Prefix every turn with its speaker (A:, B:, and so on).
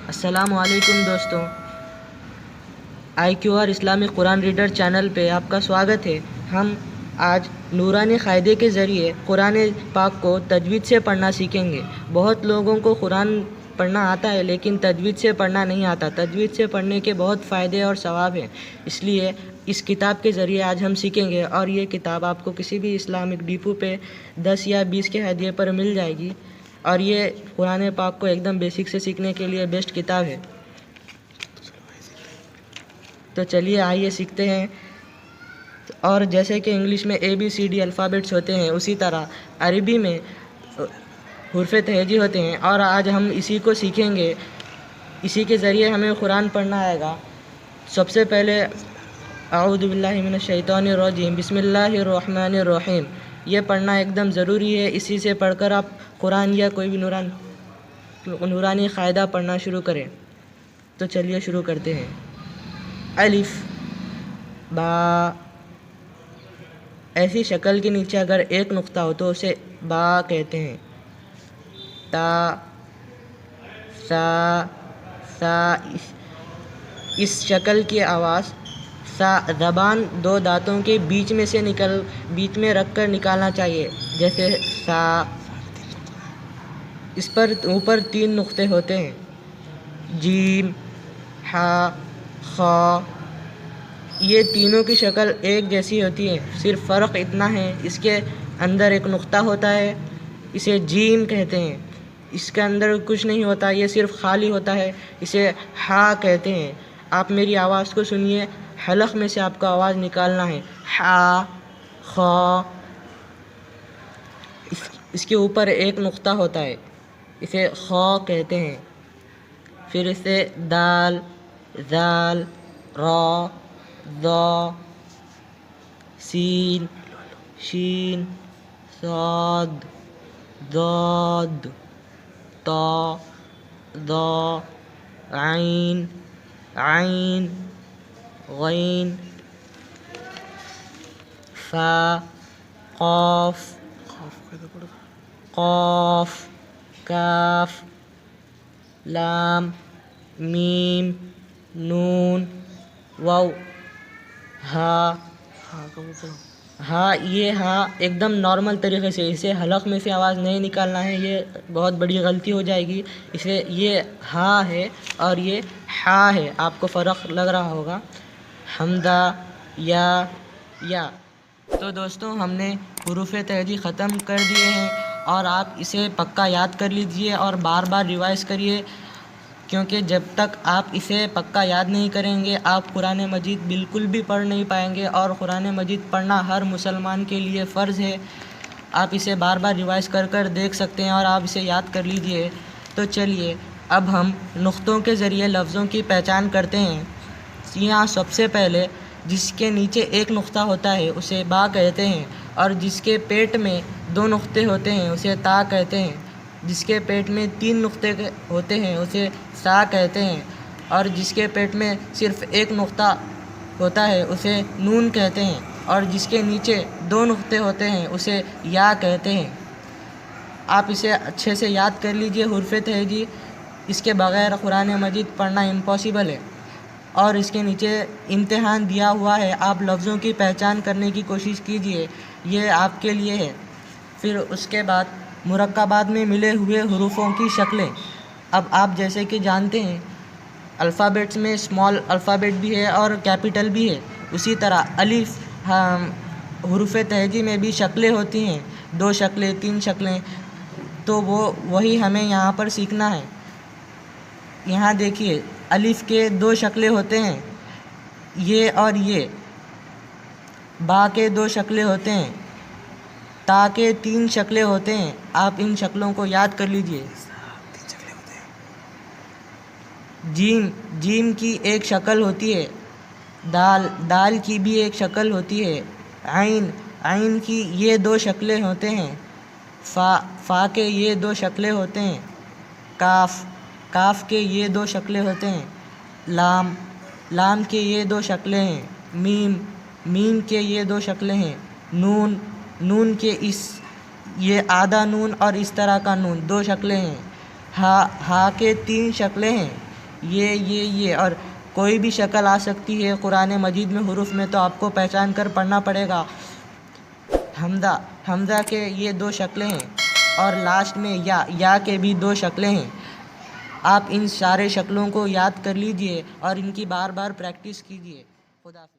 A: السلام علیکم دوستوں، IQR اسلامک قرآن ریڈر چینل پہ آپ کا سواگت ہے۔ ہم آج نورانی قاعدے کے ذریعے قرآن پاک کو تجوید سے پڑھنا سیکھیں گے۔ بہت لوگوں کو قرآن پڑھنا آتا ہے لیکن تجوید سے پڑھنا نہیں آتا۔ تجوید سے پڑھنے کے بہت فائدے اور ثواب ہیں، اس لیے اس کتاب کے ذریعے آج ہم سیکھیں گے، اور یہ کتاب آپ کو کسی بھی اسلامک ڈیپو پہ 10 یا 20 کے ہدیے پر مل جائے گی، اور یہ قرآن پاک کو ایک دم بیسک سے سیکھنے کے لیے بیسٹ کتاب ہے۔ تو چلیے آئیے سیکھتے ہیں۔ اور جیسے کہ انگلش میں ABCD الفابیٹس ہوتے ہیں، اسی طرح عربی میں حروف تہجی ہوتے ہیں، اور آج ہم اسی کو سیکھیں گے۔ اسی کے ذریعے ہمیں قرآن پڑھنا آئے گا۔ سب سے پہلے اعوذ باللہ من الشیطان الرجیم بسم اللہ الرحمن الرحیم، یہ پڑھنا ایک دم ضروری ہے۔ اسی سے پڑھ کر آپ قرآن یا کوئی بھی نورانی قاعدہ پڑھنا شروع کریں۔ تو چلیے شروع کرتے ہیں۔ الف با، ایسی شکل کے نیچے اگر ایک نقطہ ہو تو اسے با کہتے ہیں۔ تا سا اس شکل کی آواز سا زبان دو دانتوں کے بیچ میں رکھ کر نکالنا چاہیے، جیسے سا۔ اس پر اوپر 3 نقطے ہوتے ہیں، جیم، ہا، خا۔ یہ تینوں کی شکل ایک جیسی ہوتی ہے، صرف فرق اتنا ہے اس کے اندر ایک نقطہ ہوتا ہے، اسے جیم کہتے ہیں۔ اس کے اندر کچھ نہیں ہوتا، یہ صرف خالی ہوتا ہے، اسے ہا کہتے ہیں۔ آپ میری آواز کو سنیے، حلق میں سے آپ کو آواز نکالنا ہے، ہا، خا۔ اس کے اوپر ایک نقطہ ہوتا ہے، اسے خا کہتے ہیں۔ پھر اسے دال، ذال، را، ذا، سین، شین، صاد، ضاد، طا، ضا، عین، عین، غین، فا، قاف، قاف، کاف، لام، میم، نون، واو، ہا۔ یہ ہا ایک دم نارمل طریقے سے، اسے حلق میں سے آواز نہیں نکالنا ہے، یہ بہت بڑی غلطی ہو جائے گی۔ اسے یہ ہا ہے اور یہ ہا ہے، آپ کو فرق لگ رہا ہوگا۔ حمدہ، یا۔ تو دوستوں، ہم نے حروف تہجی ختم کر دیے ہیں، اور آپ اسے پکا یاد کر لیجئے اور بار بار ریوائز کریے، کیونکہ جب تک آپ اسے پکا یاد نہیں کریں گے آپ قرآن مجید بالکل بھی پڑھ نہیں پائیں گے، اور قرآن مجید پڑھنا ہر مسلمان کے لیے فرض ہے۔ آپ اسے بار بار ریوائز کر دیکھ سکتے ہیں، اور آپ اسے یاد کر لیجئے۔ تو چلیے اب ہم نقطوں کے ذریعے لفظوں کی پہچان کرتے ہیں۔ یہاں سب سے پہلے جس کے نیچے ایک نقطہ ہوتا ہے اسے با کہتے ہیں، اور جس کے پیٹ میں 2 نقطے ہوتے ہیں اسے تا کہتے ہیں۔ جس کے پیٹ میں 3 نقطے ہوتے ہیں اسے سا کہتے ہیں، اور جس کے پیٹ میں صرف ایک نقطہ ہوتا ہے اسے نون کہتے ہیں، اور جس کے نیچے 2 نقطے ہوتے ہیں اسے یا کہتے ہیں۔ آپ اسے اچھے سے یاد کر لیجئے حروف تہجی، اس کے بغیر قرآن مجید پڑھنا امپاسبل ہے۔ اور اس کے نیچے امتحان دیا ہوا ہے، آپ لفظوں کی پہچان کرنے کی کوشش کیجئے، یہ آپ کے لیے ہے۔ پھر اس کے بعد مرکبات میں ملے ہوئے حروفوں کی شکلیں۔ اب آپ جیسے کہ جانتے ہیں الفابیٹس میں اسمال الفابیٹ بھی ہے اور کیپٹل بھی ہے، اسی طرح الف حروف تہجی میں بھی شکلیں ہوتی ہیں، 2 شکلیں 3 شکلیں، تو وہی ہمیں یہاں پر سیکھنا ہے۔ یہاں دیکھیے الف کے 2 شکلیں ہوتے ہیں، یہ اور یہ۔ با کے 2 شکلیں ہوتے ہیں، تا کے 3 شکلیں ہوتے ہیں۔ آپ ان شکلوں کو یاد کر لیجئے۔ جیم کی ایک شکل ہوتی ہے، دال کی بھی ایک شکل ہوتی ہے، عین کی یہ 2 شکلیں ہوتے ہیں، فا کے یہ 2 شکلیں ہوتے ہیں، کاف کے یہ 2 شکلیں ہوتے ہیں، لام کے یہ 2 شکلیں ہیں، میم کے یہ 2 شکلیں ہیں، نون کے یہ آدھا نون اور اس طرح کا نون 2 شکلیں ہیں، ہا کے 3 شکلیں ہیں، یہ اور کوئی بھی شکل آ سکتی ہے قرآن مجید میں حروف میں، تو آپ کو پہچان کر پڑھنا پڑے گا۔ حمزہ کے یہ 2 شکلیں ہیں، اور لاسٹ میں یا کے بھی 2 شکلیں ہیں۔ آپ ان سارے شکلوں کو یاد کر لیجئے اور ان کی بار بار پریکٹس کیجئے۔ خدا حافظ۔